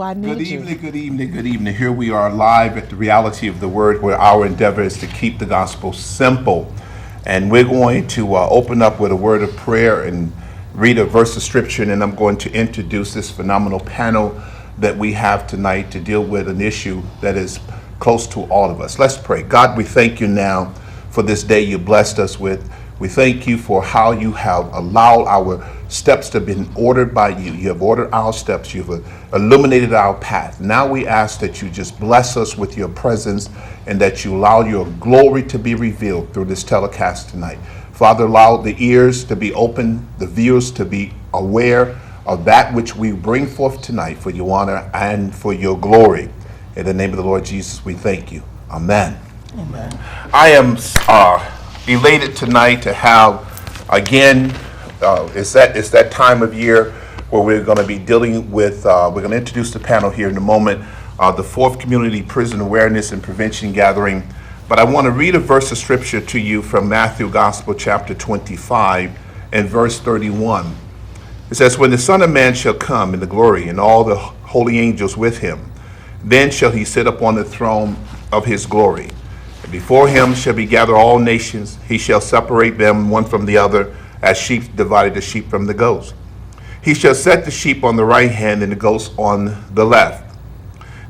I Good need you. evening, good evening, good evening. Here we are live at the Reality of the Word, where our endeavor is to keep the gospel simple. And we're going to open up with a word of prayer and read a verse of scripture, and then I'm going to introduce this phenomenal panel that we have tonight to deal with an issue that is close to all of us. Let's pray. God, we thank you now for this day you blessed us with. We thank you for how you have allowed our steps to have been ordered by you. You have ordered our steps. You've illuminated our path. Now we ask that you just bless us with your presence and that you allow your glory to be revealed through this telecast tonight. Father, allow the ears to be open, the viewers to be aware of that which we bring forth tonight for your honor and for your glory. In the name of the Lord Jesus, we thank you. Amen. Amen. I am elated tonight to have, again, it's that time of year where we're going to be dealing with, we're going to introduce the panel here in a moment, the fourth Community Prison Awareness and Prevention Gathering. But I want to read a verse of scripture to you from Matthew Gospel chapter 25 and verse 31. It says, "When the Son of Man shall come in the glory and all the holy angels with him, then shall he sit upon the throne of his glory. And before him shall be gathered all nations. He shall separate them one from the other, as sheep divided the sheep from the goats. He shall set the sheep on the right hand and the goats on the left.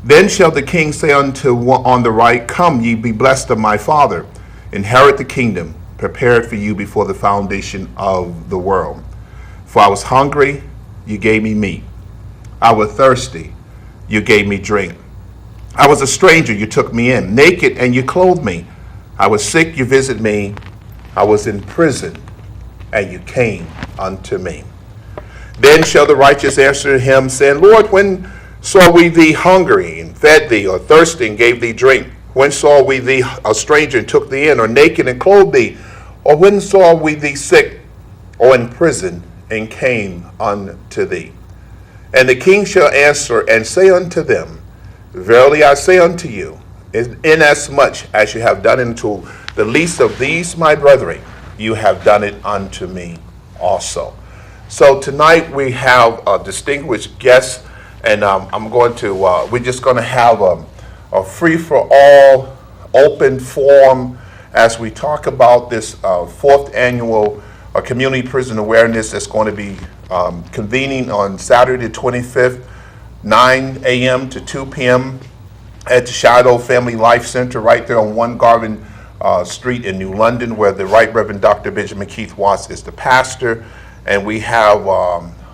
Then shall the king say unto one on the right, Come, ye be blessed of my Father, inherit the kingdom prepared for you before the foundation of the world. For I was hungry, you gave me meat. I was thirsty, you gave me drink. I was a stranger, you took me in. Naked, and you clothed me. I was sick, you visited me. I was in prison, and you came unto me. Then shall the righteous answer him, saying, Lord, when saw we thee hungry, and fed thee, or thirsty, and gave thee drink? When saw we thee a stranger, and took thee in, or naked, and clothed thee? Or when saw we thee sick, or in prison, and came unto thee? And the king shall answer and say unto them, Verily I say unto you, inasmuch as you have done it unto the least of these my brethren, you have done it unto me also." So tonight we have a distinguished guest, and we're just going to have a free-for-all open forum as we talk about this fourth annual Community Prison Awareness that's going to be convening on Saturday the 25th, 9 a.m. to 2 p.m. at the Shadow Family Life Center right there on 1 Garvin Street in New London, where the Right Reverend Dr. Benjamin Keith Watts is the pastor. And we have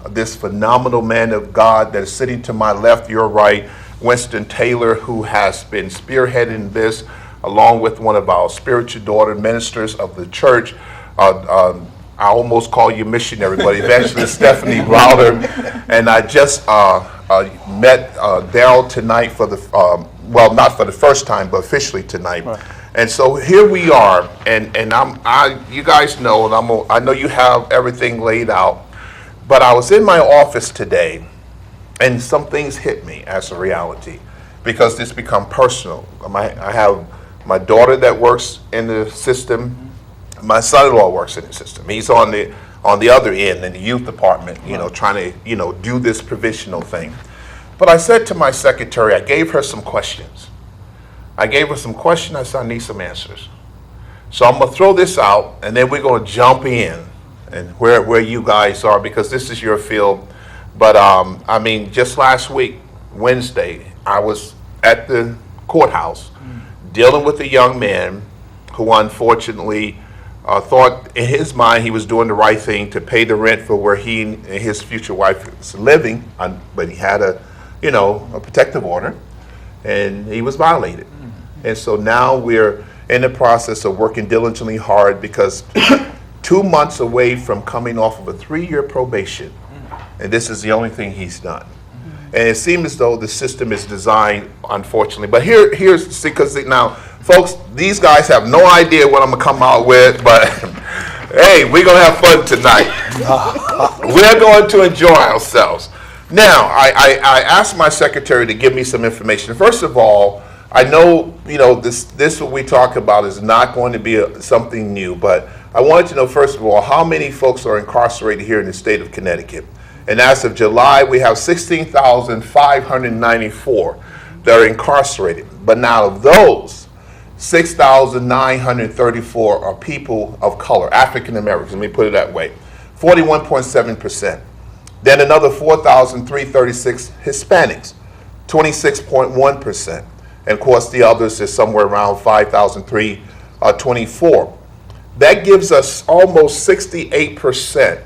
this phenomenal man of God that is sitting to my left, your right, Winston Taylor, who has been spearheading this along with one of our spiritual daughter ministers of the church. I almost call you missionary, but Evangelist Stephanie Browder. And I just met Daryl tonight for the, not for the first time, but officially tonight. Right. And so here we are, and you guys know, and I know you have everything laid out, but I was in my office today, and some things hit me as a reality, because this become personal. I have my daughter that works in the system. My son-in-law works in the system. He's on the other end in the youth department, trying to, do this provisional thing. But I said to my secretary, I gave her some questions. I said, I need some answers. So I'm going to throw this out, and then we're going to jump in and where you guys are, because this is your field. But, just last week, Wednesday, I was at the courthouse dealing with a young man who unfortunately thought in his mind he was doing the right thing to pay the rent for where he and his future wife was living, but he had a protective order, and he was violated. And so now we're in the process of working diligently hard, because 2 months away from coming off of a 3-year probation, and this is the only thing he's done. And it seems as though the system is designed, unfortunately. But here's because now, folks, these guys have no idea what I'm gonna come out with, but hey, we're gonna have fun tonight. We're going to enjoy ourselves. Now, I asked my secretary to give me some information. First of all, I know, this what we talk about is not going to be something new, but I wanted to know, first of all, how many folks are incarcerated here in the state of Connecticut? And as of July, we have 16,594 that are incarcerated. But now of those, 6,934 are people of color, African Americans, let me put it that way, 41.7%. Then another 4,336 Hispanics, 26.1%. And of course, the others is somewhere around 5,324. That gives us almost 68%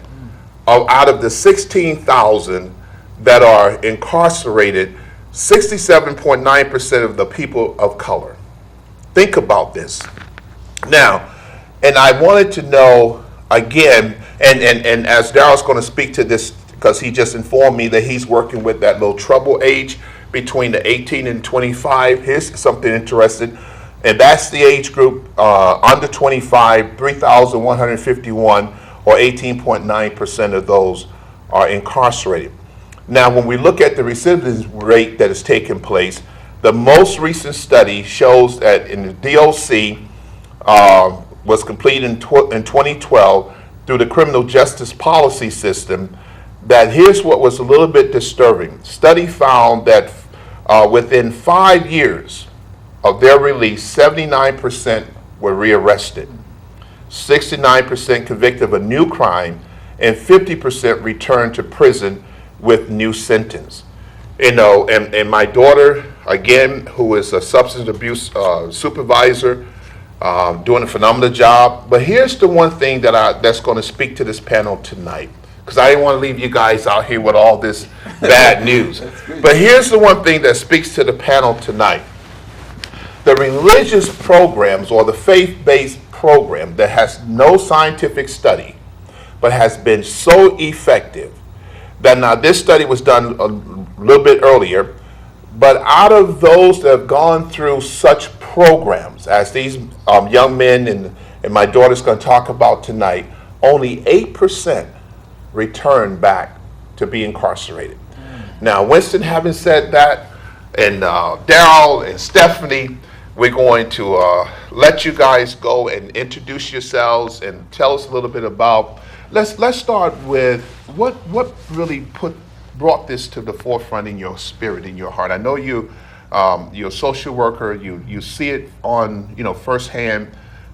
out of the 16,000 that are incarcerated, 67.9% of the people of color. Think about this. Now, and I wanted to know again, and as Daryl's going to speak to this, because he just informed me that he's working with that little trouble age between the 18 and 25. Here's something interesting, and that's the age group under 25, 3,151, or 18.9% of those are incarcerated. Now, when we look at the recidivism rate that is taking place, the most recent study shows that in the DOC was completed in 2012 through the criminal justice policy system, that here's what was a little bit disturbing. Study found that within 5 years of their release, 79% were rearrested, 69% convicted of a new crime, and 50% returned to prison with new sentence. You know, and my daughter, again, who is a substance abuse supervisor, doing a phenomenal job. But here's the one thing that's going to speak to this panel tonight, because I didn't want to leave you guys out here with all this bad news. But here's the one thing that speaks to the panel tonight. The religious programs, or the faith-based program that has no scientific study, but has been so effective, that now this study was done a little bit earlier, but out of those that have gone through such programs as these young men and my daughter's going to talk about tonight, only 8% return back to be incarcerated. Now, Winston, having said that, and Daryl and Stephanie, we're going to let you guys go and introduce yourselves and tell us a little bit about. Let's start with what really brought this to the forefront in your spirit, in your heart. I know you're a social worker. You see it on firsthand,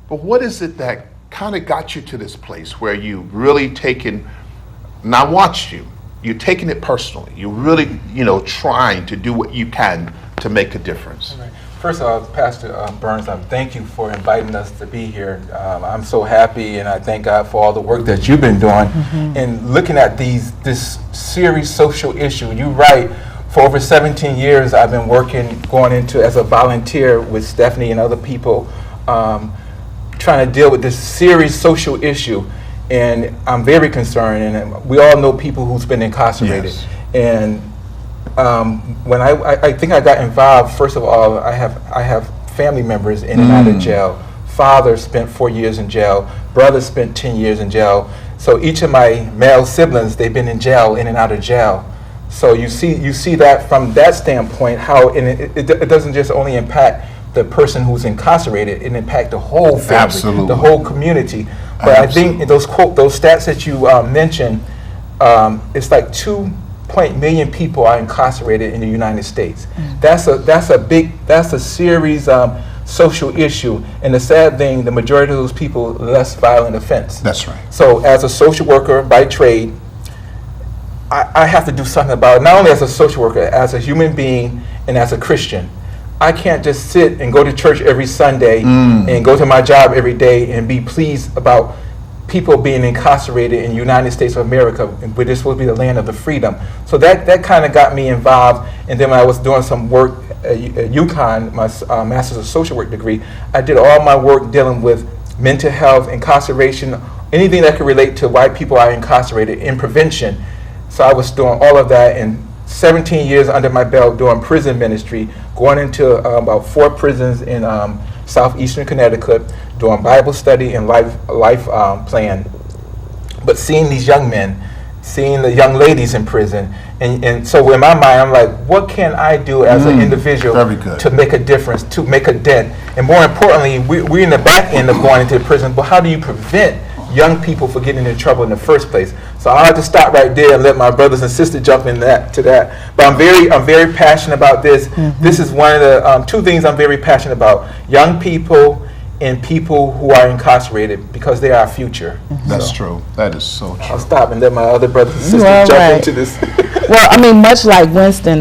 but what is it that kind of got you to this place where you really taken? And I watched you. You're taking it personally. You're really trying to do what you can to make a difference. Right. First of all, Pastor Burns, thank you for inviting us to be here. I'm so happy, and I thank God for all the work that you've been doing. And looking at this serious social issue. You're right. For over 17 years, I've been going into as a volunteer with Stephanie and other people, trying to deal with this serious social issue. And I'm very concerned, and we all know people who's been incarcerated. Yes. And when I think I got involved, first of all, I have family members in and out of jail. Father spent 4 years in jail. Brother spent 10 years in jail. So each of my male siblings, they've been in jail, in and out of jail. So you see that from that standpoint, how it doesn't just only impact the person who's incarcerated, it impacts the whole family, Absolutely. The whole community. But Absolutely. I think those stats that you mentioned, it's like 2.1 million people are incarcerated in the United States. That's a serious social issue. And the sad thing, the majority of those people, less violent offense. That's right. So as a social worker by trade, I have to do something about it, not only as a social worker, as a human being and as a Christian. I can't just sit and go to church every Sunday and go to my job every day and be pleased about people being incarcerated in the United States of America, where this supposed to be the land of the freedom. So that kind of got me involved. And then when I was doing some work at UConn, my Master's of Social Work degree, I did all my work dealing with mental health, incarceration, anything that could relate to why people are incarcerated in prevention. So I was doing all of that, and 17 years under my belt doing prison ministry, going into about 4 prisons in southeastern Connecticut, doing Bible study and life plan. But seeing these young men, seeing the young ladies in prison, and so in my mind, I'm like, what can I do as an individual to make a difference, to make a dent? And more importantly, we're in the back end of going into the prison, but how do you prevent young people for getting in trouble in the first place. So I have to stop right there and let my brothers and sisters jump in to that. But I'm very passionate about this. This is one of the two things I'm very passionate about: young people and people who are incarcerated, because they are our future. That's true. That is so true. I'll stop and let my other brothers and sisters jump into this. Well, I mean, much like Winston,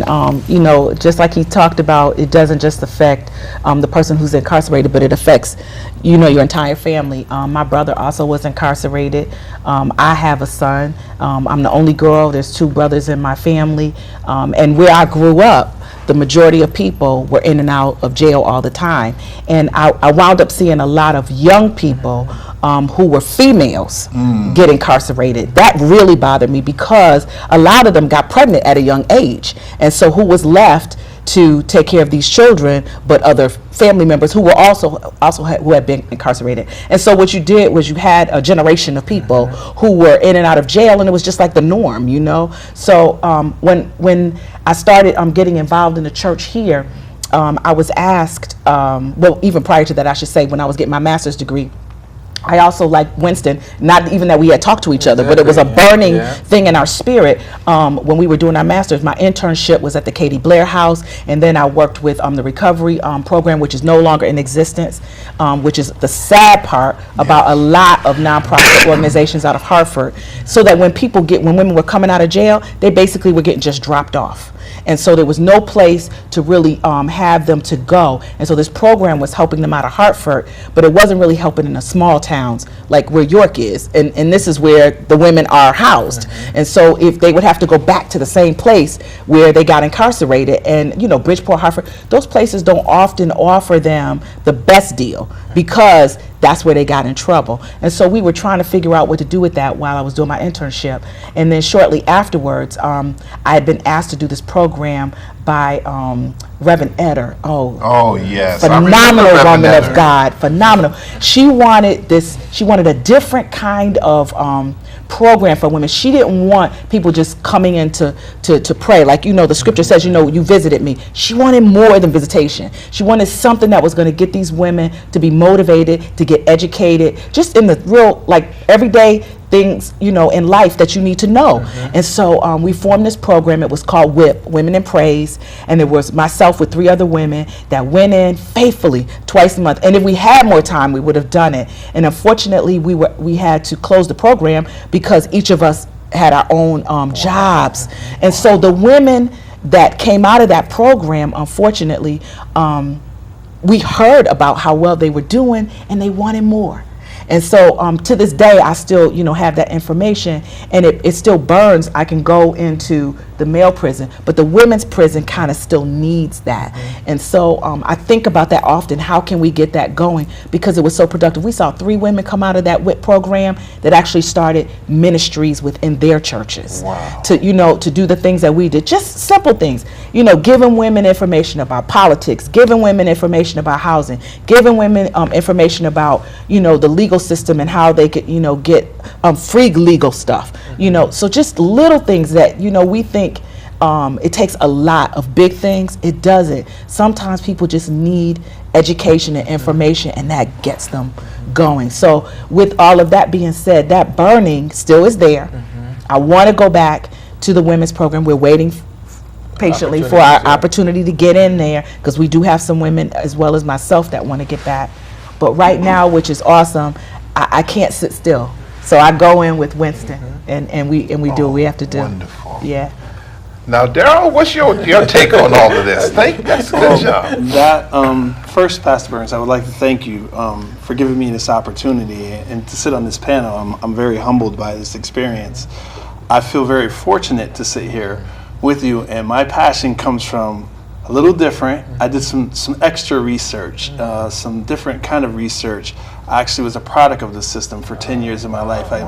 you know, just like he talked about, it doesn't just affect the person who's incarcerated, but it affects, you know, your entire family. My brother also was incarcerated. I have a son. I'm the only girl. There's 2 brothers in my family. And where I grew up, the majority of people were in and out of jail all the time. And I wound up seeing a lot of young people who were females get incarcerated. That really bothered me, because a lot of them got pregnant at a young age. And so who was left to take care of these children but other family members who were who had been incarcerated? And so what you did was you had a generation of people who were in and out of jail, and it was just like the norm, you know. So when I started getting involved in the church here, I was asked, well, even prior to that, I should say, when I was getting my master's degree, I also, like Winston, not even that we had talked to each other, but it was a burning thing in our spirit. When we were doing our master's, my internship was at the Katie Blair House, and then I worked with the recovery program, which is no longer in existence, which is the sad part about a lot of nonprofit organizations out of Hartford, so that when women were coming out of jail, they basically were getting just dropped off. And so there was no place to really have them to go. And so this program was helping them out of Hartford, but it wasn't really helping in the small towns like where York is. And this is where the women are housed. And so if they would have to go back to the same place where they got incarcerated, and, you know, Bridgeport, Hartford, those places don't often offer them the best deal, because that's where they got in trouble. And so we were trying to figure out what to do with that while I was doing my internship. And then shortly afterwards, I had been asked to do this program by Reverend Eder. Oh, yes. Phenomenal woman of God, phenomenal. She wanted a different kind of program for women. She didn't want people just coming in to pray. Like, you know, the scripture says, you know, you visited me. She wanted more than visitation. She wanted something that was going to get these women to be motivated, to get educated, just in the real, like, everyday things, you know, in life that you need to know. And so we formed this program. It was called WHIP, Women in Praise, and it was myself with 3 other women that went in faithfully twice a month. And if we had more time, we would have done it. And unfortunately, we had to close the program because each of us had our own jobs. And so the women that came out of that program, unfortunately, we heard about how well they were doing, and they wanted more. And so to this day, I still, you know, have that information, and it still burns. I can go into the male prison, but the women's prison kind of still needs that. And so I think about that often. How can we get that going? Because it was so productive. We saw 3 women come out of that WHIP program that actually started ministries within their churches. Wow. To, you know, to do the things that we did, just simple things, you know, giving women information about politics, giving women information about housing, giving women information about, you know, the legal system and how they could, you know, get free legal stuff, you know. So just little things that, you know, we think it takes a lot of big things. It doesn't. Sometimes people just need education and information, and that gets them going. So with all of that being said, that burning still is there. I want to go back to the women's program. We're waiting patiently for our opportunity to get in there, because we do have some women as well as myself that want to get back. But right now, which is awesome, I can't sit still. So I go in with Winston, and we do what we have to do. Wonderful. Yeah. Now, Daryl, what's your take on all of this? That's a good job. First, Pastor Burns, I would like to thank you for giving me this opportunity and to sit on this panel. I'm very humbled by this experience. I feel very fortunate to sit here with you, and my passion comes from a little different. I did some extra research, some different kind of research. I actually was a product of the system for 10 years of my life. I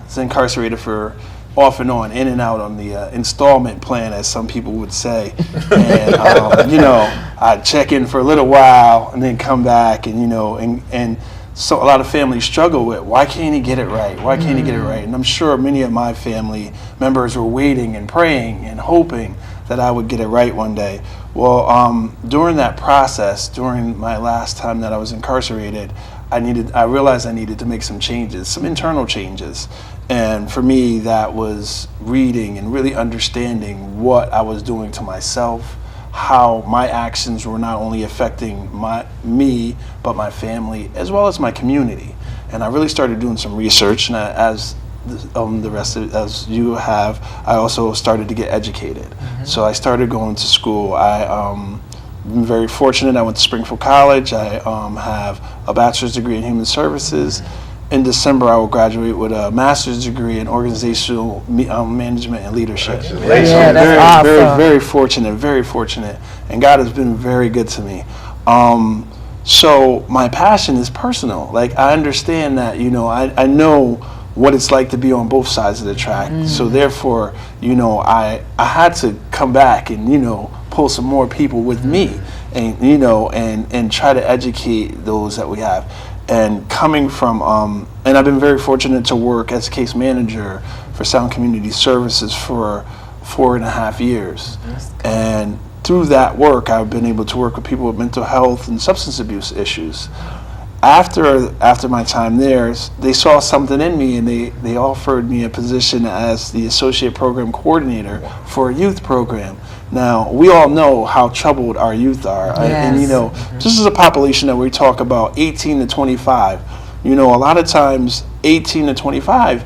was incarcerated for off and on, in and out on the installment plan, as some people would say. And, you know, I'd check in for a little while and then come back, and, you know, and so a lot of families struggle with, why can't he get it right? Why can't he get it right? And I'm sure many of my family members were waiting and praying and hoping that I would get it right one day. Well, during that process, during my last time that I was incarcerated, I realized I needed to make some changes, some internal changes. And for me, that was reading and really understanding what I was doing to myself, how my actions were not only affecting me, but my family, as well as my community. And I really started doing some research, and as the rest of as you have, I also started to get educated. So I started going to school. I'm very fortunate. I went to Springfield College. I have a bachelor's degree in human services. In December, I will graduate with a master's degree in organizational management and leadership. Yeah, that's very, awesome. very fortunate, very fortunate. And God has been very good to me. So my passion is personal. Like, I understand that, I know what it's like to be on both sides of the track. So therefore, I had to come back and, pull some more people with me and, and try to educate those that we have. And coming from, and I've been very fortunate to work as case manager for Sound Community Services for 4.5 years. And through that work, I've been able to work with people with mental health and substance abuse issues. After my time there, they saw something in me, and they offered me a position as the associate program coordinator for a youth program. Now, we all know how troubled our youth are. Yes. And, this is a population that we talk about, 18 to 25. A lot of times, 18 to 25,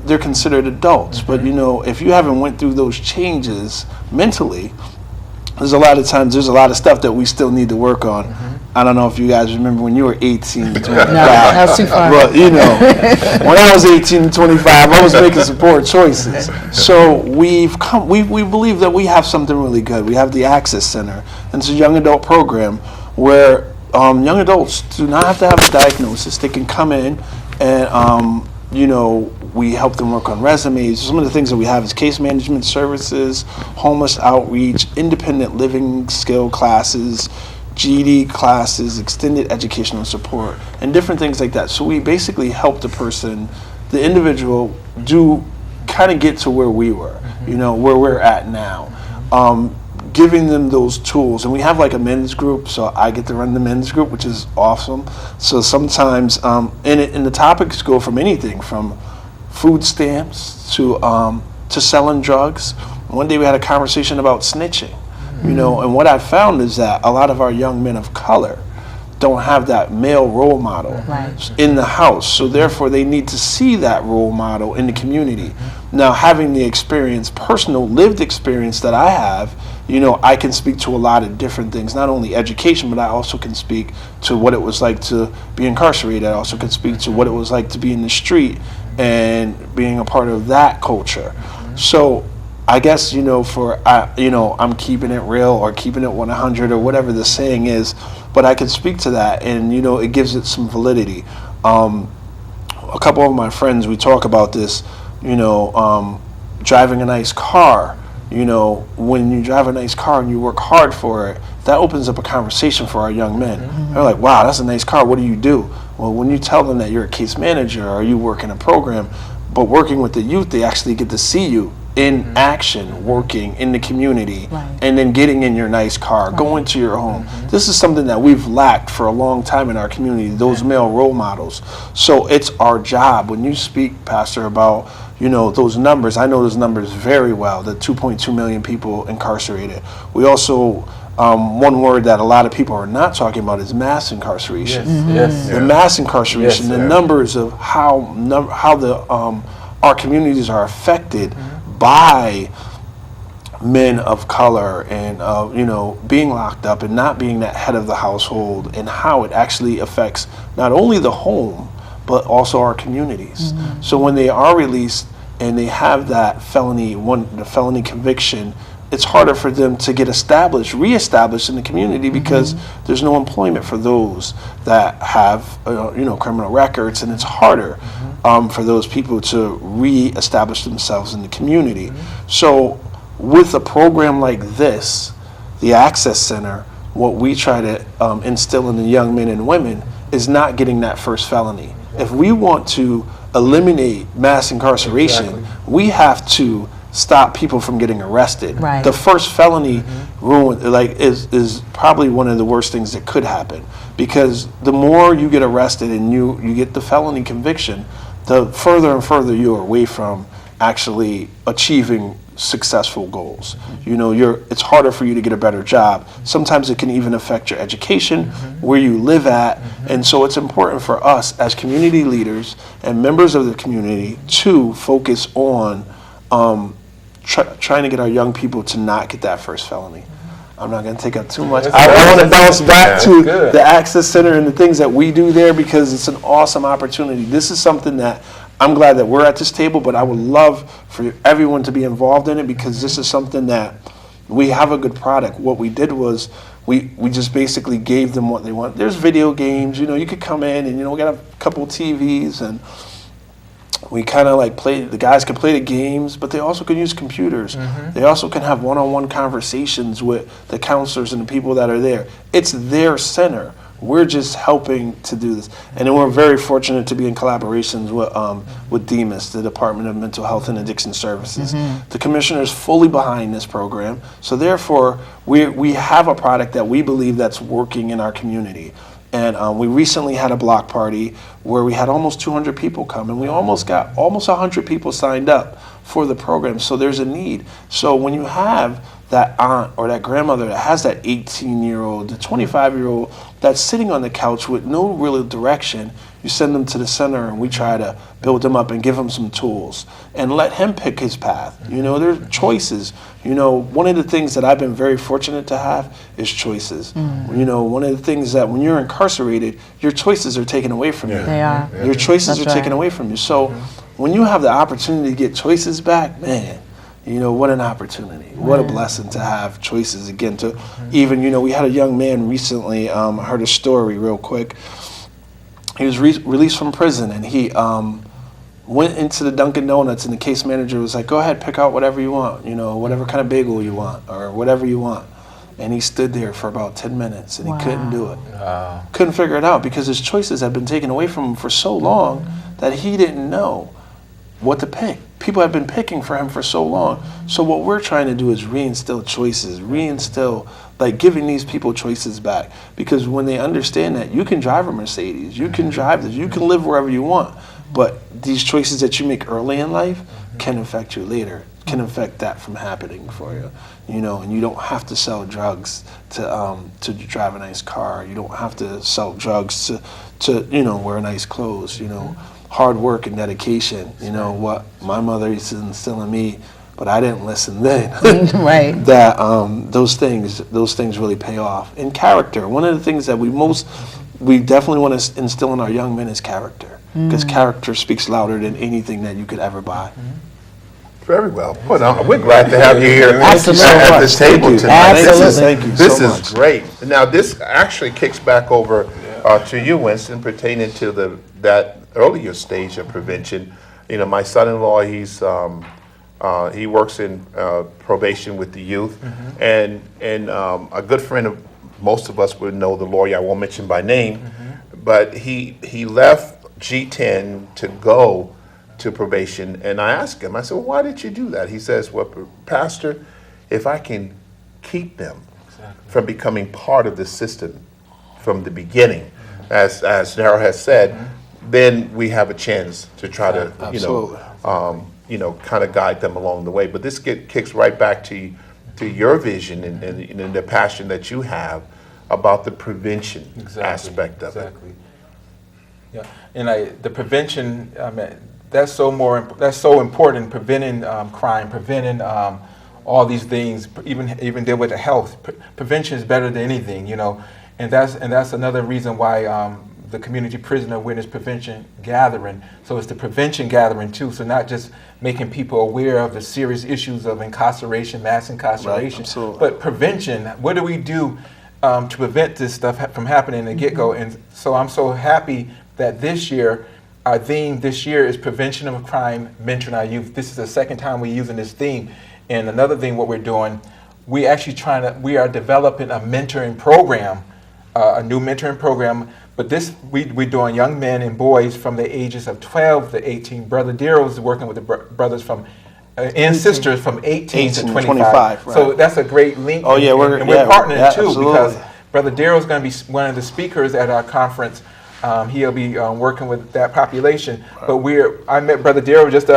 they're considered adults. But, if you haven't went through those changes mentally, there's a lot of stuff that we still need to work on. I don't know if you guys remember when you were 18 to 25. No, that was too far. But, when I was 18 to 25, I was making some poor choices. So we believe that we have something really good. We have the Access Center, and it's a young adult program where young adults do not have to have a diagnosis. They can come in and, we help them work on resumes. Some of the things that we have is case management services, homeless outreach, independent living skill classes, GED classes, extended educational support, and different things like that. So we basically help the individual, kind of get to where we were, where we're at now. Giving them those tools. And we have like a men's group, so I get to run the men's group, which is awesome. So sometimes, and the topics go from anything from food stamps to selling drugs. One day we had a conversation about snitching. And what I found is that a lot of our young men of color don't have that male role model in the house. So therefore, they need to see that role model in the community. Now, having the experience, personal lived experience that I have, I can speak to a lot of different things, not only education, but I also can speak to what it was like to be incarcerated. I also can speak to what it was like to be in the street and being a part of that culture. So I guess, I'm keeping it real or keeping it 100 or whatever the saying is, but I can speak to that, and, it gives it some validity. A couple of my friends, we talk about this, driving a nice car. When you drive a nice car and you work hard for it, that opens up a conversation for our young men. They're like, wow, that's a nice car. What do you do? Well, when you tell them that you're a case manager or you work in a program, but working with the youth, they actually get to see you in action, working in the community, and then getting in your nice car, going to your home. This is something that we've lacked for a long time in our community, those male role models. So it's our job. When you speak, Pastor, about those numbers, I know those numbers very well, the 2.2 million people incarcerated. We also, one word that a lot of people are not talking about is mass incarceration. The mass incarceration, the numbers of how our communities are affected by men of color and being locked up and not being that head of the household, and how it actually affects not only the home but also our communities. So when they are released and they have that the felony conviction, it's harder for them to get reestablished in the community, because there's no employment for those that have criminal records, and it's harder for those people to reestablish themselves in the community. So with a program like this, the Access Center, what we try to instill in the young men and women is not getting that first felony. If we want to eliminate mass incarceration, we have to stop people from getting arrested. Right. The first felony is probably one of the worst things that could happen, because the more you get arrested and you get the felony conviction, the further and further you are away from actually achieving successful goals. It's harder for you to get a better job. Sometimes it can even affect your education, where you live at. And so it's important for us as community leaders and members of the community to focus on trying to get our young people to not get that first felony. I'm not going to take up too much. I want to bounce back to the Access Center and the things that we do there, because it's an awesome opportunity. This is something that I'm glad that we're at this table, but I would love for everyone to be involved in it, because this is something that we have a good product. What we did was we just basically gave them what they want. There's video games, you could come in and, we got a couple TVs, and we kind of the guys can play the games, but they also can use computers. They also can have one-on-one conversations with the counselors and the people that are there. It's their center. We're just helping to do this. And then we're very fortunate to be in collaborations with DEMIS, the Department of Mental Health and Addiction Services. The commissioner is fully behind this program. So therefore, we have a product that we believe that's working in our community. And we recently had a block party where we had almost 200 people come, and we almost got 100 people signed up for the program. So there's a need. So when you have that aunt or that grandmother that has that 18-year-old, the 25-year-old that's sitting on the couch with no real direction, you send them to the center, and we try to build them up and give him some tools and let him pick his path. There's choices. One of the things that I've been very fortunate to have is choices. One of the things that when you're incarcerated, your choices are taken away from you. They are. Your choices are taken away from you. So when you have the opportunity to get choices back, man, what an opportunity. What a blessing to have choices again. To even, we had a young man recently, I heard a story real quick. He was released from prison, and he went into the Dunkin' Donuts, and the case manager was like, go ahead, pick out whatever you want, whatever kind of bagel you want, or whatever you want. And he stood there for about 10 minutes, and he couldn't do it. Couldn't figure it out, because his choices had been taken away from him for so long that he didn't know what to pick. People have been picking for him for so long. So what we're trying to do is reinstill choices, giving these people choices back. Because when they understand that you can drive a Mercedes, you can drive this, you can live wherever you want, but these choices that you make early in life can affect you later, can affect that from happening for you. And you don't have to sell drugs to drive a nice car. You don't have to sell drugs to wear nice clothes. Hard work and dedication. What my mother used to instill in me, but I didn't listen then. Right. That those things really pay off. And character. One of the things that we definitely want to instill in our young men is character, because character speaks louder than anything that you could ever buy. Very well. Well, we're glad to have you here Absolutely. at this table tonight. Absolutely. Thank you This so is much. great. Now, this actually kicks back over to you, Winston, pertaining to that earlier stage of prevention. My son-in-law, he works in probation with the youth, and a good friend of most of us would know the lawyer I won't mention by name, but he left G10 to go to probation, and I asked him, I said, well, why did you do that? He says, well, Pastor, if I can keep them from becoming part of the system from the beginning, as Darryl has said, then we have a chance to try to, kind of guide them along the way. But this kicks right back to your vision and the passion that you have about the prevention aspect of it. Yeah, and the prevention, that's so important. Preventing crime, preventing all these things, even deal with the health. Prevention is better than anything, and that's another reason why the Community Prison Awareness Prevention Gathering. So it's the prevention gathering too. So not just making people aware of the serious issues of incarceration, mass incarceration, but prevention. What do we do to prevent this stuff from happening in the get-go? And so I'm so happy that this year, our theme this year is prevention of crime, mentoring our youth. This is the second time we're using this theme. And another thing, what we're doing, we are developing a mentoring program, a new mentoring program. But we're doing young men and boys from the ages of 12 to 18. Brother Darryl is working with the brothers from and sisters from 18 to 25. 25, So right. that's a great link. Oh, yeah, we're partnering too, absolutely. because Brother Darrell's going to be one of the speakers at our conference. He'll be working with that population. But I met Brother Darrell just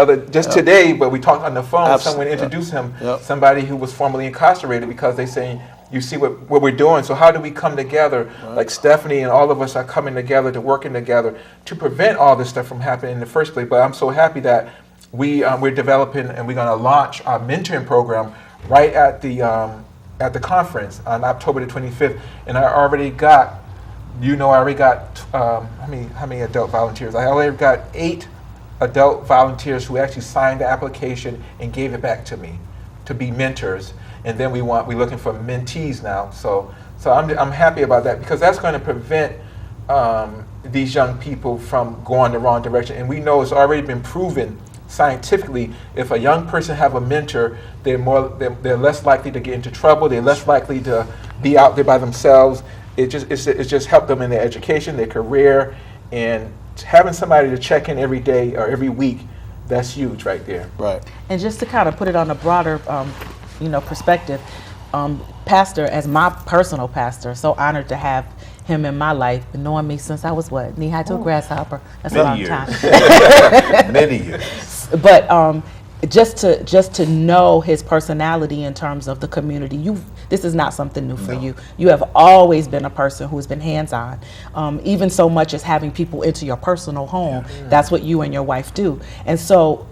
today, but we talked on the phone. Someone introduced him, somebody who was formerly incarcerated, because they saying, you see what we're doing. So how do we come together? Like Stephanie and all of us are coming together, working together to prevent all this stuff from happening in the first place. But I'm so happy that we're developing, and we're going to launch our mentoring program right at the conference on October the 25th. And I already got, how many adult volunteers? I already got 8 adult volunteers who actually signed the application and gave it back to me to be mentors. And then we're looking for mentees now. So I'm happy about that, because that's going to prevent these young people from going the wrong direction. And we know it's already been proven scientifically, if a young person have a mentor, they're less likely to get into trouble. They're less likely to be out there by themselves. It's just helped them in their education, their career, and having somebody to check in every day or every week. That's huge right there. Right. And just to kind of put it on a broader perspective, pastor, as my personal pastor, so honored to have him in my life, been knowing me since I was knee-high to a grasshopper. That's a long time. Many years. But just to know his personality in terms of the community, this is not something new for you. You have always been a person who has been hands-on, even so much as having people into your personal home. Yeah. That's what you and your wife do. And so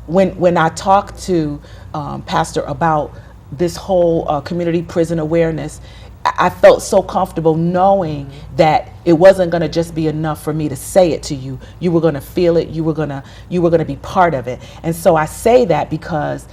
when I talk to Pastor about this whole community prison awareness, I felt so comfortable knowing that it wasn't going to just be enough for me to say it to you. You were going to feel it. You were going to be part of it. And so I say that because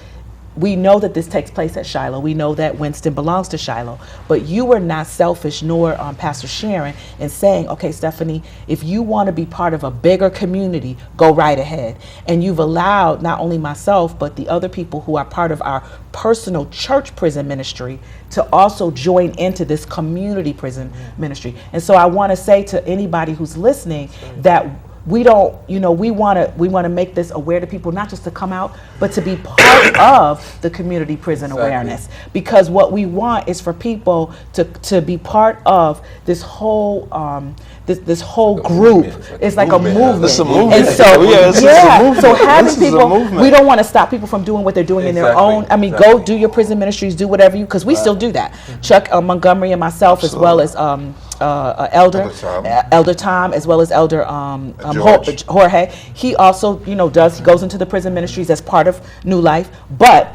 we know that this takes place at Shiloh. We know that Winston belongs to Shiloh. But you were not selfish, nor Pastor Sharon, in saying, okay, Stephanie, if you want to be part of a bigger community, go right ahead. And you've allowed not only myself, but the other people who are part of our personal church prison ministry to also join into this community prison ministry. And so I want to say to anybody who's listening that we don't, we want to make this aware to people, not just to come out, but to be part of the community prison awareness. Because what we want is for people to be part of this whole this whole group. It's like a movement. It's a movement. And so so having people, we don't want to stop people from doing what they're doing in their own. I mean, go do your prison ministries, do whatever because we still do that. Chuck Montgomery and myself, as well as Elder Tom, as well as Elder Jorge. He also, he goes into the prison ministries as part of New Life. But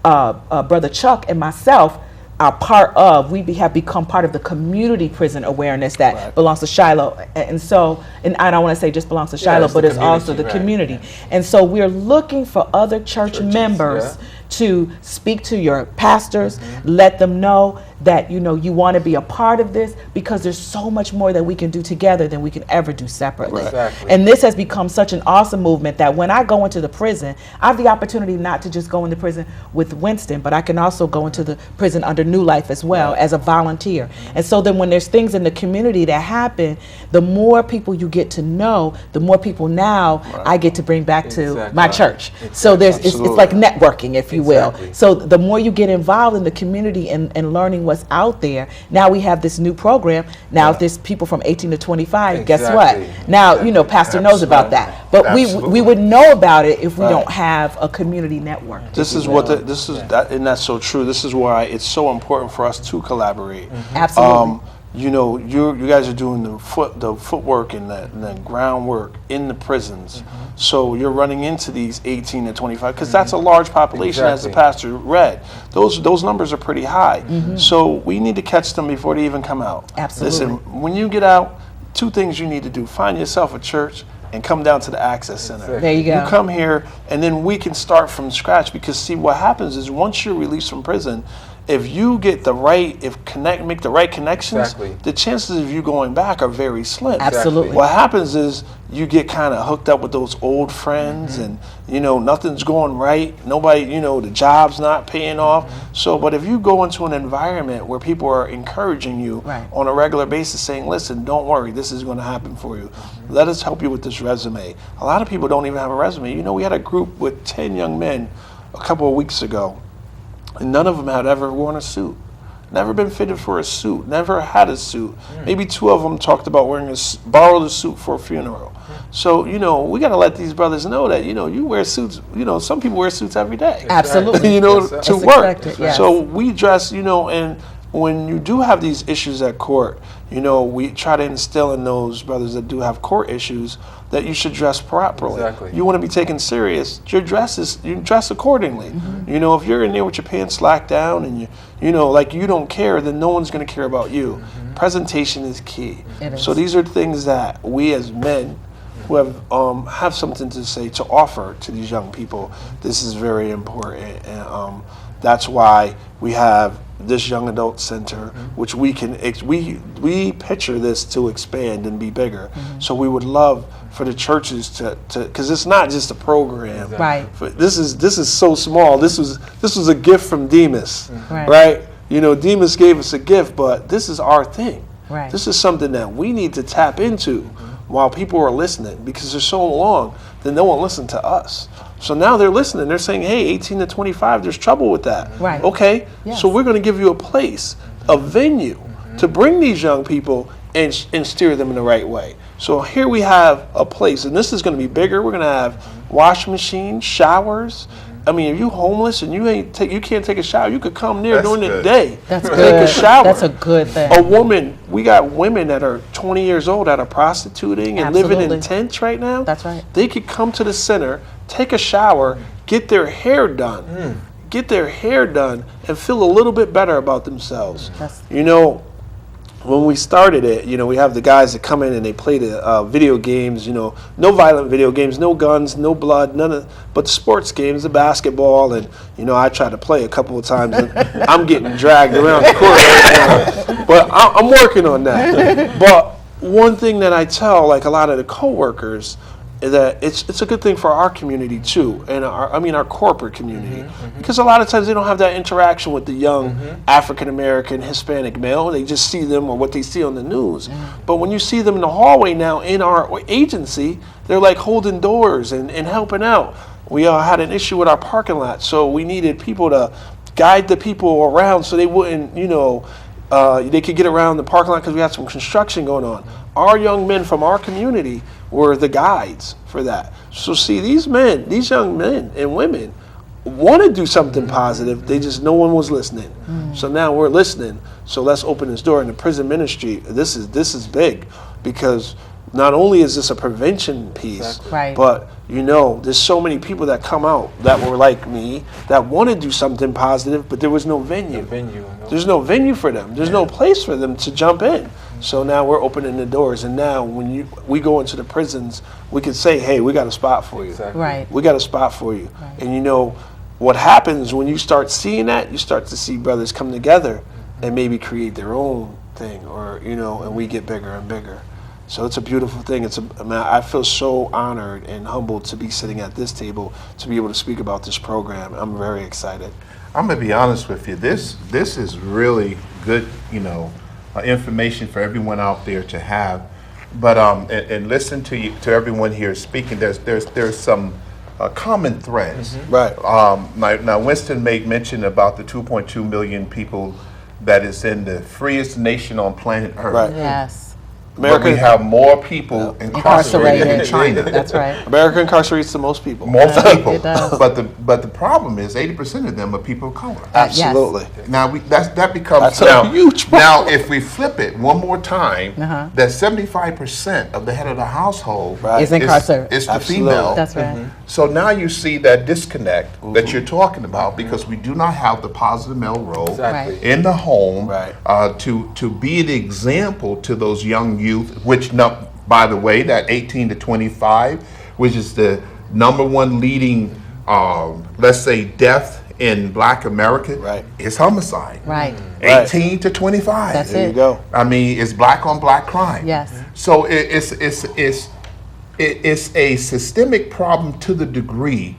Brother Chuck and myself are part of, we have become part of the community prison awareness that belongs to Shiloh. And so, and I don't want to say just belongs to Shiloh, but it's also the community. And so we're looking for other churches, members to speak to your pastors, let them know that you want to be a part of this, because there's so much more that we can do together than we can ever do separately. Exactly. And this has become such an awesome movement that when I go into the prison, I have the opportunity not to just go into prison with Winston, but I can also go into the prison under New Life as well as a volunteer. And so then when there's things in the community that happen, the more people you get to know, the more people now I get to bring back to my church. So it's like networking, if you will. So the more you get involved in the community and learning what's out there, now we have this new program. Now if there's people from 18 to 25, guess what? Now, Pastor knows about that. But we would know about it if we don't have a community network. And that's so true. This is why it's so important for us to collaborate. Absolutely. You guys are doing the footwork and the groundwork in the prisons. So you're running into these 18 to 25 because that's a large population, as the pastor read. Those numbers are pretty high. So we need to catch them before they even come out. Absolutely. Listen, when you get out, 2 things you need to do: find yourself a church and come down to the Access Center. There you go. You come here, and then we can start from scratch. Because see, what happens is once you're released from prison, if you get the right, make the right connections, Exactly. the chances of you going back are very slim. Absolutely. What happens is you get kind of hooked up with those old friends, and nothing's going right. Nobody, the job's not paying off. So, but if you go into an environment where people are encouraging you Right. on a regular basis, saying, "Listen, don't worry, this is going to happen for you. Let us help you with this resume." A lot of people don't even have a resume. We had a group with 10 young men a couple of weeks ago, and none of them had ever worn a suit. Never been fitted for a suit. Never had a suit. Maybe 2 of them talked about borrowed a suit for a funeral. So we got to let these brothers know that you wear suits. Some people wear suits every day. Absolutely. Yes, to that's work. expected, yes. So we dress. And when you do have these issues at court, we try to instill in those brothers that do have court issues that you should dress properly. Exactly. You want to be taken serious. You dress accordingly. If you're in there with your pants slacked down and like you don't care, then no one's going to care about you. Presentation is key. It is. So these are things that we as men who have something to say, to offer to these young people. This is very important, and that's why we have this young adult center, which we picture this to expand and be bigger. So we would love for the churches to because it's not just a program. Right. This is so small. This was a gift from Demas, Right. right? Demas gave us a gift, but this is our thing. Right. This is something that we need to tap into while people are listening, because for so long that no one listened to us. So now they're listening. They're saying, hey, 18 to 25, there's trouble with that. Right. Okay, Yes. so we're going to give you a place, a venue to bring these young people and steer them in the right way. So here we have a place, and this is going to be bigger. We're going to have washing machines, showers. I mean, if you homeless and you can't take a shower, you could come there That's during the good. day. That's take good. a shower. That's a good thing. A woman, we got women that are 20 years old that are prostituting and living in Absolutely. tents right now. That's right. They could come to the center, take a shower, get their hair done. Get their hair done and feel a little bit better about themselves. That's- When we started it, we have the guys that come in and they play the video games, no violent video games, no guns, no blood, but the sports games, the basketball, and, I tried to play a couple of times, and I'm getting dragged around the court right now. But I'm working on that. But one thing that I tell, like a lot of the coworkers, is that it's a good thing for our community too, and our corporate community, because a lot of times they don't have that interaction with the young African American, Hispanic male. They just see them or what they see on the news. But when you see them in the hallway now in our agency, they're like holding doors and helping out. We had an issue with our parking lot, so we needed people to guide the people around so they wouldn't, they could get around the parking lot because we had some construction going on. Our young men from our community were the guides for that. So see, these young men and women want to do something positive. They just, no one was listening. So now we're listening. So let's open this door. In the prison ministry, this is big, because not only is this a prevention piece, Exactly. Right. but there's so many people that come out that were like me that want to do something positive, but there was no venue. There's no venue for them. There's no place for them to jump in. So now we're opening the doors, and now when we go into the prisons, we can say, hey, we got a spot for you. Exactly. Right. We got a spot for you. Right. And what happens when you start seeing that, you start to see brothers come together and maybe create their own thing, or and we get bigger and bigger. So it's a beautiful thing. I feel so honored and humbled to be sitting at this table to be able to speak about this program. I'm very excited. I'm gonna be honest with you. This is really good, information for everyone out there to have. But and listen to everyone here speaking. There's some common threads. Right. Now Winston made mention about the 2.2 million people that is in the freest nation on planet Earth. Right. Yes. But we have more people incarcerated in China. That's right. America incarcerates the most people. More people. It does. But the problem is 80% of them are people of color. Absolutely. Now that becomes That's a huge problem. Now if we flip it one more time, Uh-huh. that 75% of the head of the household Right. Is incarcerated. is the Absolutely. female. That's right. So now you see that disconnect that you're talking about, because we do not have the positive male role Exactly. Right. in the home, Right. to be an example to those young youth, which, by the way, that 18 to 25, which is the number one leading, let's say, death in Black America Right. is homicide. Right. 18 to 25. That's There it. you go. I mean, it's black on black crime. Yes. So it's a systemic problem to the degree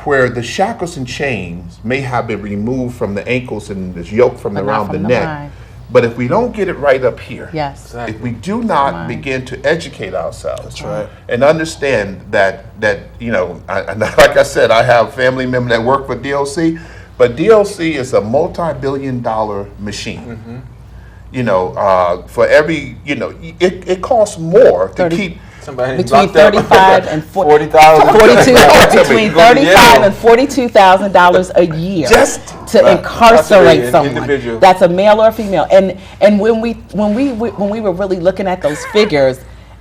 where the shackles and chains may have been removed from the ankles and this yoke from But not around from the the neck. mind. But if we don't get it right up here, Yes. if we do not Mind. begin to educate ourselves, That's right. and understand that you know, like I said, I have family members that work for DLC, but DLC is a multi-billion-dollar machine. You know, for every, you know, it costs more to 30 keep. Somebody Between locked up 35 and 40,000. 42 between Go to $35 jail. and $42,000 a year Just to right. incarcerate An someone individual. that's a male or a female. And when we were really looking at those figures,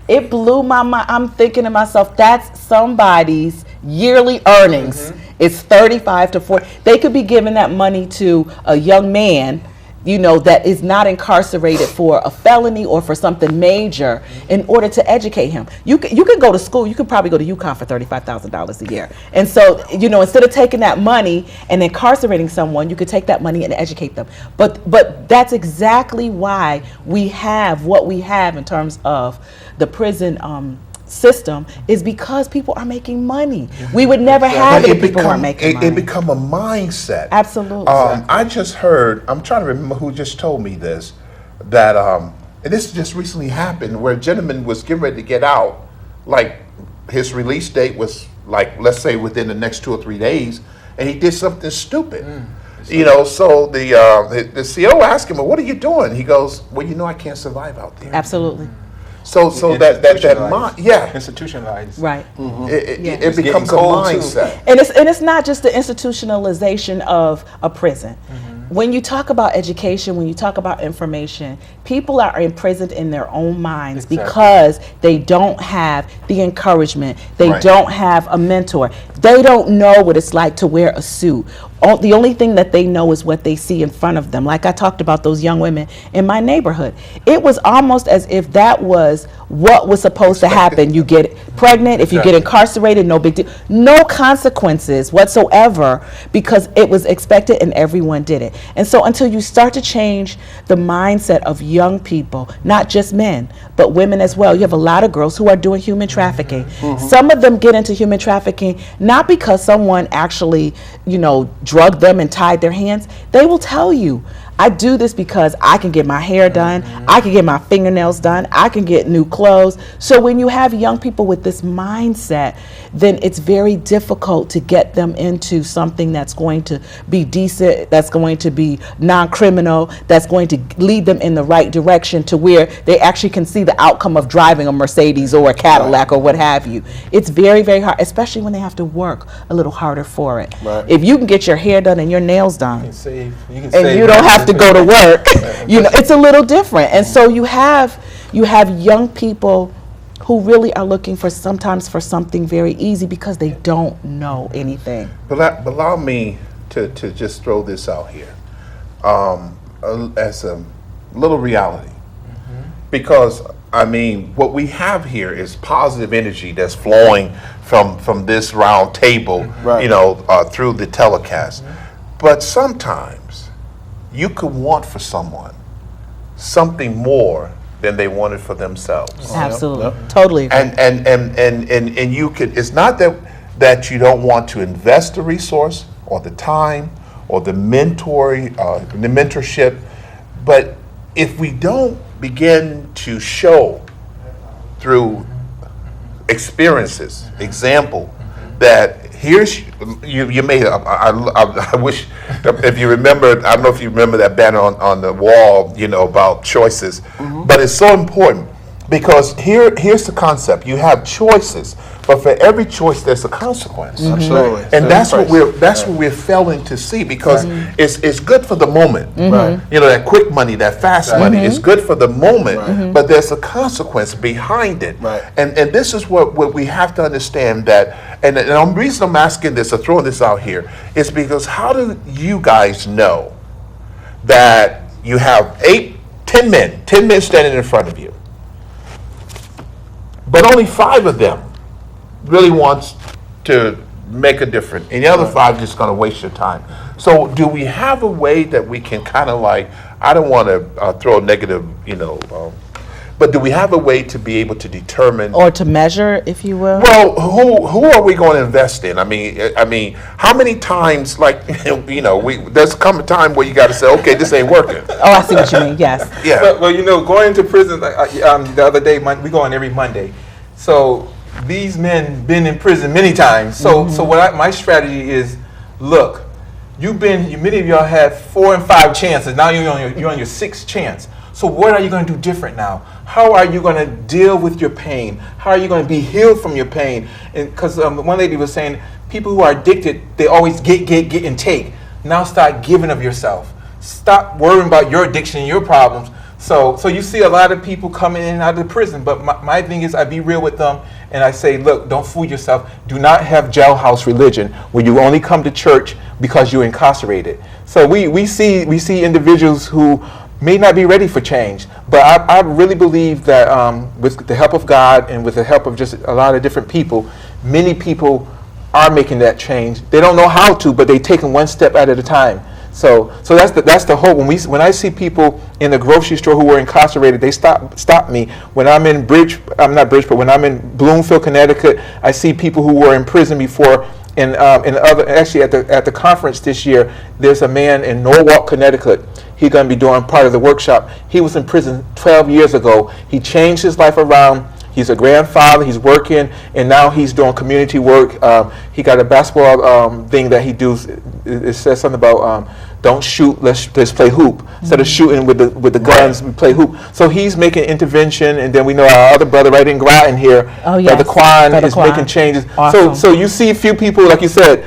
it blew my mind. I'm thinking to myself, that's somebody's yearly earnings. It's 35 to 40. They could be giving that money to a young man, you know, that is not incarcerated for a felony or for something major in order to educate him. You could go to school. You could probably go to UConn for $35,000 a year. And so, you know, instead of taking that money and incarcerating someone, you could take that money and educate them. But that's exactly why we have what we have in terms of the prison system, is because people are making money. We would never have But it if people weren't making money. It become a mindset. Absolutely. I just heard, I'm trying to remember who just told me this, that, and this just recently happened, where a gentleman was getting ready to get out, like his release date was like, let's say within the next 2 or 3 days, and he did something stupid. You know, so the CO asked him, well, what are you doing? He goes, well, you know, I can't survive out there. Absolutely. So that mind, yeah, Institutionalized. Right. it becomes a getting cold, too. mindset. And it's not just the institutionalization of a prison. When you talk about education, when you talk about information, people are imprisoned in their own minds Exactly. because they don't have the encouragement. They Right. don't have a mentor. They don't know what it's like to wear a suit. The only thing that they know is what they see in front of them. Like I talked about those young women in my neighborhood. It was almost as if that was what was supposed to happen. You get pregnant, if you get incarcerated, no big deal. No consequences whatsoever, because it was expected and everyone did it. And so until you start to change the mindset of young people, not just men, but women as well, you have a lot of girls who are doing human trafficking. Some of them get into human trafficking not because someone actually, you know, drugged them and tied their hands. They will tell you, I do this because I can get my hair done, I can get my fingernails done, I can get new clothes. So when you have young people with this mindset, then it's very difficult to get them into something that's going to be decent, that's going to be non-criminal, that's going to lead them in the right direction to where they actually can see the outcome of driving a Mercedes or a Cadillac or what have you. It's very, very hard, especially when they have to work a little harder for it. Right. If you can get your hair done and your nails done, You can save. You can and save you don't money. have to go to work, you know, it's a little different. And so you have young people who really are looking for sometimes for something very easy because they don't know anything. But allow me to just throw this out here as a little reality. Because, I mean, what we have here is positive energy that's flowing from this round table, Right. you know, through the telecast. But sometimes you could want for someone something more than they wanted for themselves. Absolutely. Yep. Totally agree. And you could, it's not that you don't want to invest the resource or the time or the mentorship, but if we don't begin to show through experiences, example, that here's, you may, I wish, if you remember, I don't know if you remember that banner on the wall, you know, about choices, but it's so important because here's the concept. You have choices, but for every choice there's a consequence. Absolutely. And that's what we're failing to see, because it's good for the moment. Right. You know, that quick money, that fast money, it's good for the moment, but there's a consequence behind it. Right. And this is what we have to understand, that, and the reason I'm asking this or throwing this out here is because how do you guys know that you have 10 men standing in front of you, but only 5 of them really wants to make a difference, and the other 5 just going to waste your time. So do we have a way that we can kind of like, I don't want to throw a negative, but do we have a way to be able to determine, Or to measure, if you will. well, who are we going to invest in? I mean, how many times, like, there's come a time where you got to say, okay, this ain't working. Oh, I see what you mean. Yes. Yeah. Well, going into prison, the other day, we go in every Monday. So these men been in prison many times. So my strategy is, look, many of y'all had 4 and 5 chances. Now you're on your 6th chance. So what are you going to do different now? How are you going to deal with your pain? How are you going to be healed from your pain? And because one lady was saying, people who are addicted, they always get, and take. Now start giving of yourself. Stop worrying about your addiction and your problems. So you see a lot of people coming in and out of the prison, but my thing is I be real with them and I say, look, don't fool yourself. Do not have jailhouse religion where you only come to church because you're incarcerated. So we see individuals who may not be ready for change, but I really believe that with the help of God and with the help of just a lot of different people, many people are making that change. They don't know how to, but they're taking one step at a time. So that's the hope. When I see people in the grocery store who were incarcerated, they stop me. When I'm in when I'm in Bloomfield, Connecticut, I see people who were in prison before. Actually at the conference this year, there's a man in Norwalk, Connecticut. He's going to be doing part of the workshop. He was in prison 12 years ago. He changed his life around. He's a grandfather. He's working, and now he's doing community work. He got a basketball thing that he does. It says something about don't shoot, let's play hoop. Instead of shooting with the guns, we play hoop. So he's making intervention, and then we know our other brother right in Groton here, Brother Quan, is making changes. Awesome. So you see a few people, like you said,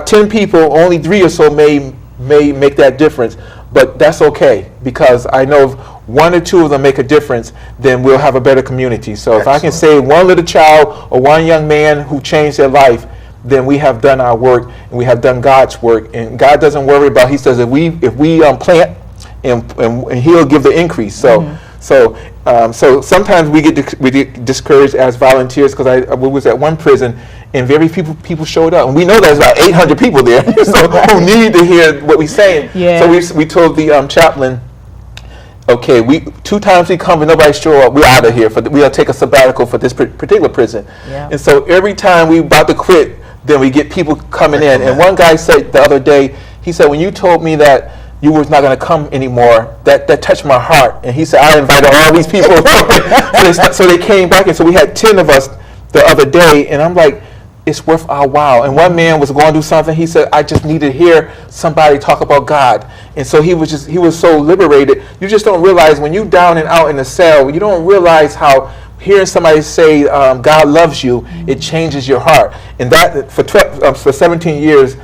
10 people, only 3 or so may make that difference. But that's okay, because I know if 1 or 2 of them make a difference, then we'll have a better community. So if I can save 1 little child or 1 young man who changed their life, then we have done our work and we have done God's work. And God doesn't worry about. He says if we plant, and He'll give the increase. So sometimes we get discouraged as volunteers, because I was at one prison and very few people showed up, and we know there's about 800 people there, so who need to hear what we're saying. Yeah. So we told the chaplain, okay, 2 times we come and nobody show up, we're out of here. We'll take a sabbatical for this particular prison. Yeah. And so every time we about to quit, then we get people coming in. And one guy said the other day, he said, when you told me that you was not going to come anymore, that touched my heart. And he said, I invited all these people. so they came back, and so we had 10 of us the other day, and I'm like, it's worth our while. And one man was going to do something. He said, I just need to hear somebody talk about God. And so he was so liberated. You just don't realize when you down and out in the cell, you don't realize how hearing somebody say God loves you, it changes your heart. And that for 17 years,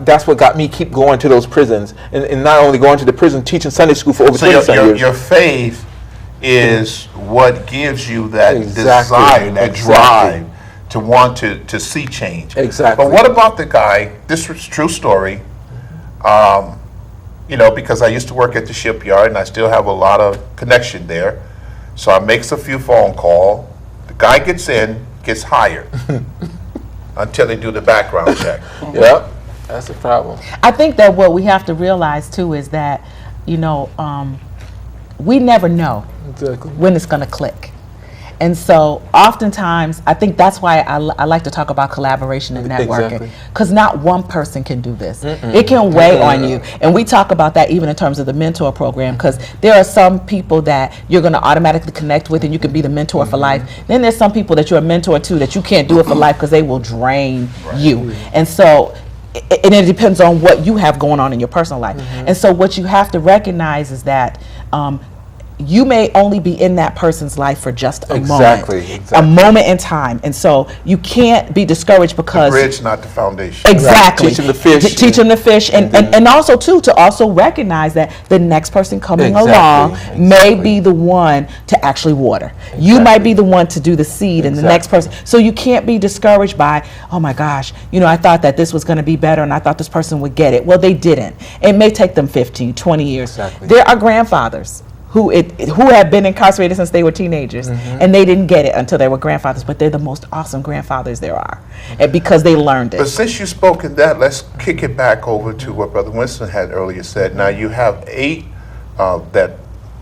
that's what got me keep going to those prisons, and not only going to the prison, teaching Sunday school for over 20 years. Your faith is what gives you that desire, that drive to want to see change. Exactly. But what about the guy, this was a true story, because I used to work at the shipyard and I still have a lot of connection there. So I makes a few phone calls. The guy gets in, gets hired until they do the background check. Yep, that's the problem. I think that what we have to realize too is that, we never know when it's going to click. And so oftentimes, I think that's why I like to talk about collaboration and networking, because not one person can do this. It can weigh on you. And we talk about that even in terms of the mentor program, because there are some people that you're going to automatically connect with and you can be the mentor for life. Then there's some people that you're a mentor to that you can't do it for life because they will drain you. And so and it depends on what you have going on in your personal life. And so what you have to recognize is that you may only be in that person's life for just a moment, a moment in time. And so you can't be discouraged because... The bridge, not the foundation. Exactly. Right. Teach them to fish. Teach them to fish. And also, too, to also recognize that the next person coming along may be the one to actually water. You might be the one to do the seed and the next person. So you can't be discouraged by, oh my gosh, I thought that this was going to be better and I thought this person would get it. Well, they didn't. It may take them 15, 20 years. There are grandfathers who have been incarcerated since they were teenagers, and they didn't get it until they were grandfathers. But they're the most awesome grandfathers there are, and because they learned it. But since you spoke in that, let's kick it back over to what Brother Winston had earlier said. Now you have 8 that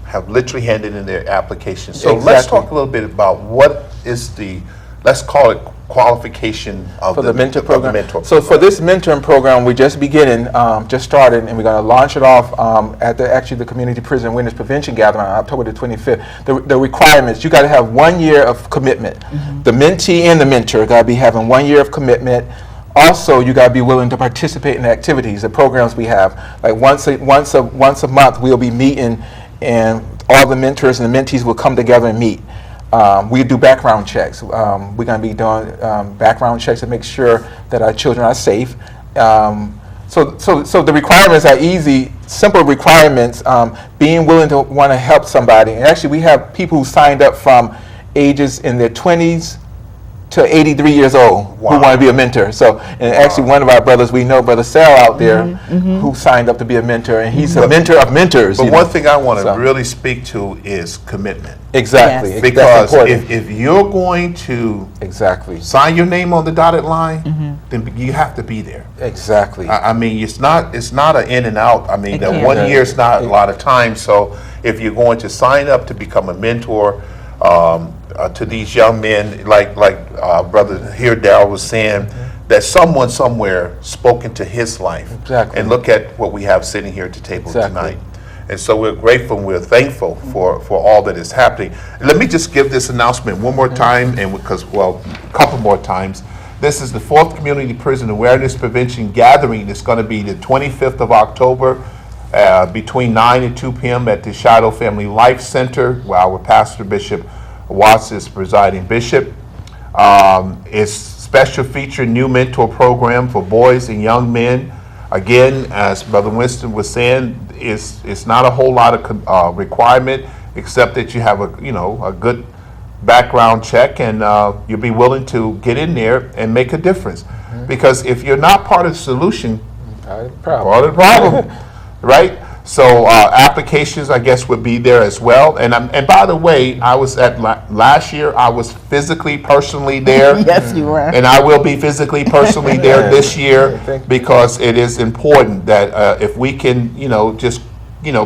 have literally handed in their applications. So let's Exactly. talk a little bit about what is the, let's call it qualification of For the mentor of program. the mentor So for this mentoring program, we're just beginning, just started, and we're going to launch it off at the Community Prison Witness Prevention Gathering on October the 25th. The requirements, you got to have 1 year of commitment. The mentee and the mentor got to be having 1 year of commitment. Also, you got to be willing to participate in the activities, the programs we have. Like once a month, we'll be meeting, and all the mentors and the mentees will come together and meet. We do background checks. We're going to be doing background checks to make sure that our children are safe. So the requirements are easy, simple requirements. Being willing to want to help somebody. And actually, we have people who signed up from ages in their 20s to 83 years old who Wow. want to be a mentor. So, and actually, one of our brothers we know, Brother Sal out there, who signed up to be a mentor, and he's a mentor of mentors. But you one know. thing I want to So- really speak to is commitment. Exactly. Yes. That's Because important. if you're going to Exactly. sign your name on the dotted line, then you have to be there. Exactly. I mean, it's not an in and out. I mean, It that can't 1 be. year is not a lot of time. So if you're going to sign up to become a mentor to these young men, like Brother here, Darryl was saying, that someone somewhere spoke into his life. Exactly. And look at what we have sitting here at the table Exactly. tonight. And so we're grateful and we're thankful for all that is happening. Let me just give this announcement one more time, and because, well, a couple more times. This is the 4th Community Prison Awareness Prevention Gathering. It's going to be the 25th of October between 9 and 2 p.m. at the Shiloh Family Life Center, where our pastor, Bishop Watts, is presiding bishop. It's special feature new mentor program for boys and young men. Again, as Brother Winston was saying, it's not a whole lot of requirement, except that you have a good background check, and you'll be willing to get in there and make a difference. Because if you're not part of the solution, part of the problem, right? So applications, I guess, would be there as well. And by the way, I was at last year. I was physically, personally there. Yes, you were. And I will be physically, personally there this year, Thank you. because it is important that if we can, just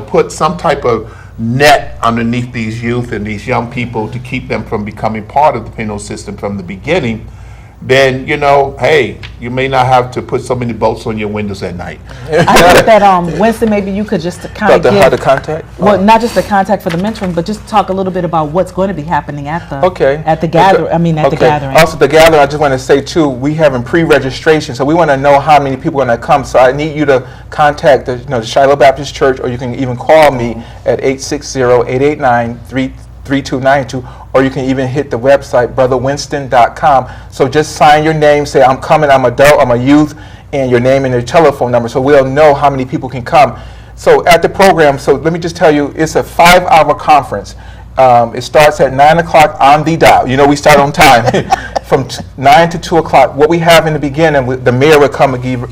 put some type of net underneath these youth and these young people to keep them from becoming part of the penal system from the beginning, then, hey, you may not have to put so many bolts on your windows at night. I think that Winston, maybe you could just kind of How to give, contact? well, not just the contact for the mentoring, but just talk a little bit about what's going to be happening at the Okay. at the gather. I mean, at the Okay. gathering. Also, the gathering, I just want to say too, we having pre-registration, so we want to know how many people are going to come. So I need you to contact the Shiloh Baptist Church, or you can even call me at 860-889-3292, or you can even hit the website brotherwinston.com. So just sign your name, say I'm coming, I'm adult, I'm a youth, and your name and your telephone number, so we'll know how many people can come. So at the program, so let me just tell you, it's a 5-hour conference. It starts at 9 o'clock on the dot. We start on time from 9 to 2 o'clock. What we have in the beginning, the mayor will come and give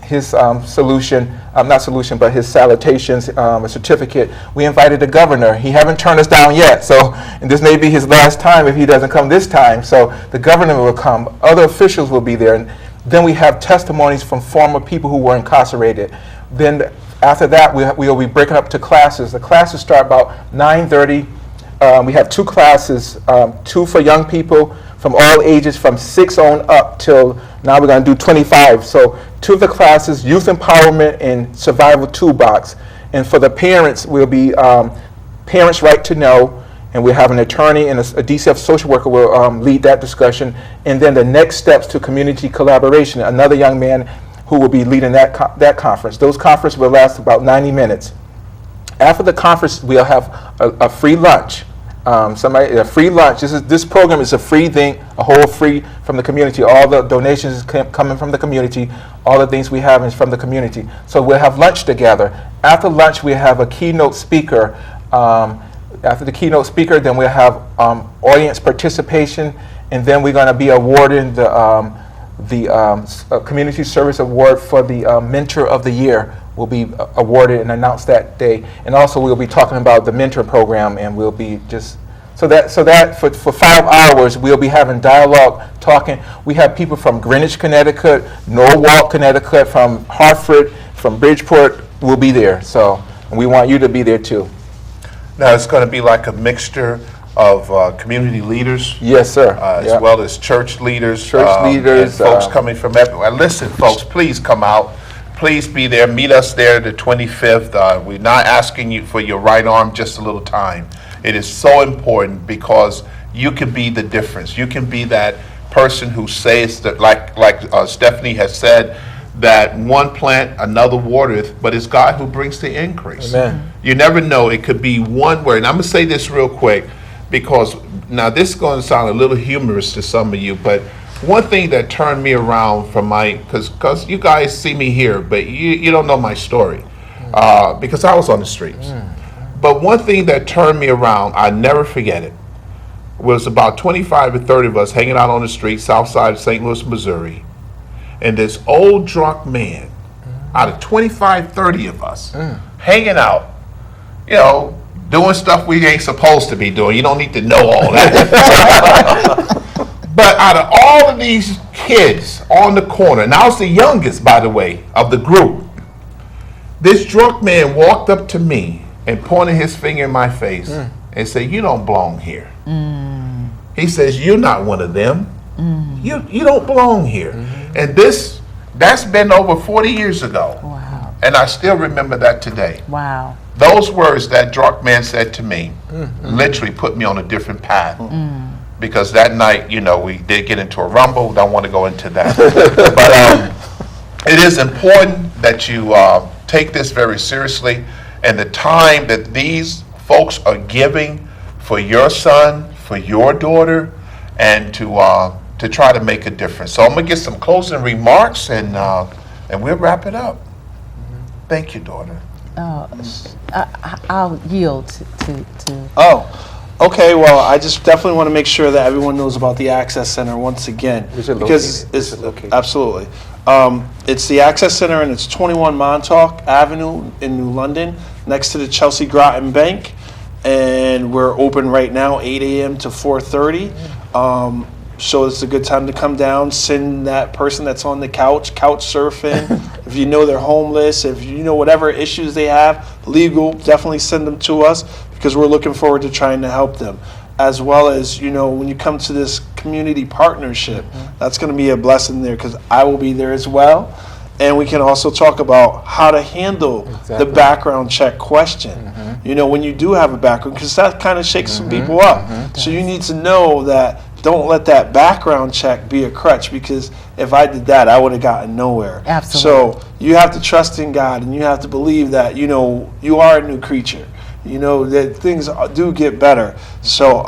his solution, not solution, but his salutations, a certificate. We invited the governor. He haven't turned us down yet, so and this may be his last time if he doesn't come this time. So the governor will come. Other officials will be there. And then we have testimonies from former people who were incarcerated. Then after that, we will be breaking up to classes. The classes start about 9:30. We have 2 classes, 2 for young people from all ages, from 6 on up till now we're going to do 25. So 2 of the classes, Youth Empowerment and Survival Toolbox. And for the parents, will be Parents' Right to Know, and we'll have an attorney and a DCF social worker will lead that discussion. And then the next steps to community collaboration, another young man who will be leading that conference. Those conferences will last about 90 minutes. After the conference, we'll have a free lunch. A free lunch. This program is a free thing, a whole free from the community. All the donations is coming from the community. All the things we have is from the community. So we'll have lunch together. After lunch, we have a keynote speaker. After the keynote speaker, then we'll have audience participation, and then we're going to be awarding the Community Service Award for the Mentor of the Year, will be awarded and announced that day. And also we'll be talking about the mentor program, and we'll be just so that for 5 hours we'll be having dialogue, talking. We have people from Greenwich, Connecticut, Norwalk, Connecticut, from Hartford, from Bridgeport will be there. So and we want you to be there too. Now, it's going to be like a mixture of community leaders. Yes, sir. As well as church leaders. Leaders. And folks coming from everywhere. Listen, folks, please come out. Please be there. Meet us there the 25th. We're not asking you for your right arm, just a little time. It is so important because you can be the difference. You can be that person who says that, like Stephanie has said, that one plant, another watereth, but it's God who brings the increase. Amen. You never know. It could be one word. And I'm going to say this real quick because now this is going to sound a little humorous to some of you, but one thing that turned me around from because you guys see me here, but you don't know my story because I was on the streets. But one thing that turned me around, I never forget it, was about 25 or 30 of us hanging out on the street, south side of St. Louis, Missouri. And this old drunk man, out of 25, 30 of us, hanging out, doing stuff we ain't supposed to be doing. You don't need to know all that. But out of all of these kids on the corner, and I was the youngest, by the way, of the group, this drunk man walked up to me and pointed his finger in my face and said, "You don't belong here." He says, "You're not one of them. You don't belong here." And that's been over 40 years ago. Wow. And I still remember that today. Wow. Those words that drunk man said to me literally put me on a different path. Because that night, we did get into a rumble. Don't want to go into that. But it is important that you take this very seriously. And the time that these folks are giving for your son, for your daughter, and to try to make a difference. So I'm going to get some closing remarks, and we'll wrap it up. Thank you, daughter. I'll yield to. Oh, okay. Well, I just definitely want to make sure that everyone knows about the Access Center once again. Is it because located? it's Is it located? Absolutely. It's the Access Center, and it's 21 Montauk Avenue in New London, next to the Chelsea Groton Bank. And we're open right now, 8 a.m. to 4:30. So it's a good time to come down, send that person that's on the couch surfing. If you know they're homeless, if you know whatever issues they have, legal, definitely send them to us because we're looking forward to trying to help them. As well as, when you come to this community partnership, that's going to be a blessing there because I will be there as well. And we can also talk about how to handle the background check question. When you do have a background, because that kind of shakes some people up. So you need to know that don't let that background check be a crutch, because if I did that, I would have gotten nowhere. Absolutely. So you have to trust in God, and you have to believe that, you are a new creature. That things do get better. So,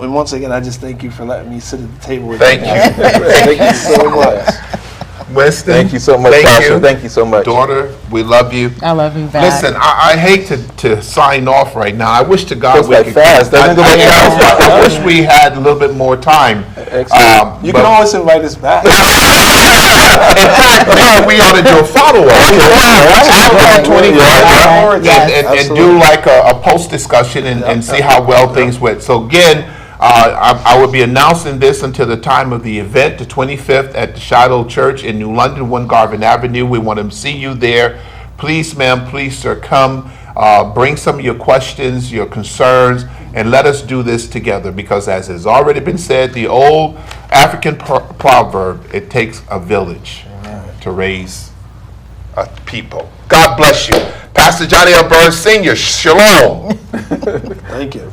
and once again, I just thank you for letting me sit at the table with you. Thank you. Thank you so much. Winston, Thank you so much, Pastor. Thank you so much. Daughter, we love you. I love you back. Listen, I hate to sign off right now. I wish to God Feels like fast, doesn't it? I wish we had a little bit more time. Excellent. You can always invite us back. In fact, maybe we ought to do a follow-up after 25 and do like a post discussion and see how well things went. So again, I will be announcing this until the time of the event, the 25th at the Shiloh Church in New London, 1 Garvin Avenue. We want to see you there. Please, ma'am, please, sir, come. Bring some of your questions, your concerns, and let us do this together, because as has already been said, the old African proverb, it takes a village to raise a people. God bless you. Pastor Johnny L. Burns Sr., shalom. Thank you.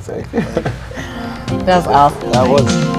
That's awesome. That was.